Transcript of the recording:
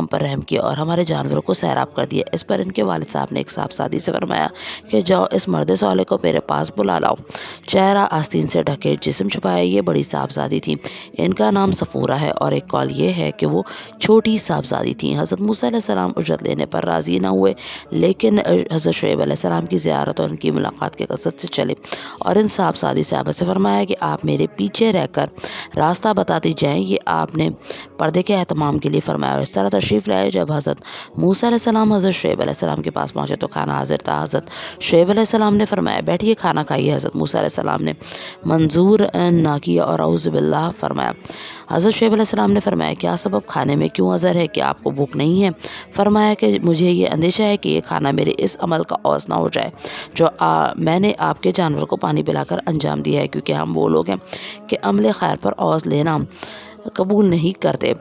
ہم پر رحم کیا اور ہمارے جانوروں کو سیراب کر دیا۔ اس پر ان کے والد صاحب نے ایک صاحبزادی سے فرمایا کہ جاؤ اس مرد صالح کو میرے پاس بلا لاؤ۔ چہرہ آستین سے ڈھکے، جسم چھپائے یہ بڑی صاحبزادی تھی۔ ان کا نام صفورہ ہے اور ایک قول یہ ہے کہ وہ چھوٹی صاحبزادی تھیں۔ حضرت موسیٰ علیہ السلام اجرت لینے پر راضی نہ ہوئے، لیکن حضرت شعیب علیہ السلام کی زیارت اور ان کی ملاقات کے قصد سے چلے اور ان صاحبزادی صاحبہ سے فرمایا کہ آپ میرے پیچھے رہ کر راستہ بتاتی جائیں۔ یہ آپ نے پردے کے اہتمام کے لیے فرمایا اور اس طرح تشریف لائے۔ جب حضرت موسیٰ علیہ السلام حضرت شعیب علیہ السلام کے پاس پہنچے تو کھانا حاضر تھا۔ حضرت شعیب علیہ السلام نے فرمایا بیٹھیے کھانا کھائیے۔ حضرت موسیٰ علیہ السلام نے منظور نہ کیا اور اعوذ باللہ فرمایا۔ حضرت شعیب علیہ السلام نے فرمایا کیا سبب، کھانے میں کیوں عذر ہے، کہ آپ کو بھوک نہیں ہے؟ فرمایا کہ مجھے یہ اندیشہ ہے کہ یہ کھانا میرے اس عمل کا عوض نہ ہو جائے جو میں نے آپ کے جانور کو پانی پلا کر انجام دیا ہے، کیونکہ ہم وہ لوگ ہیں کہ عمل خیر پر عوض لینا قبول نہیں کرتے۔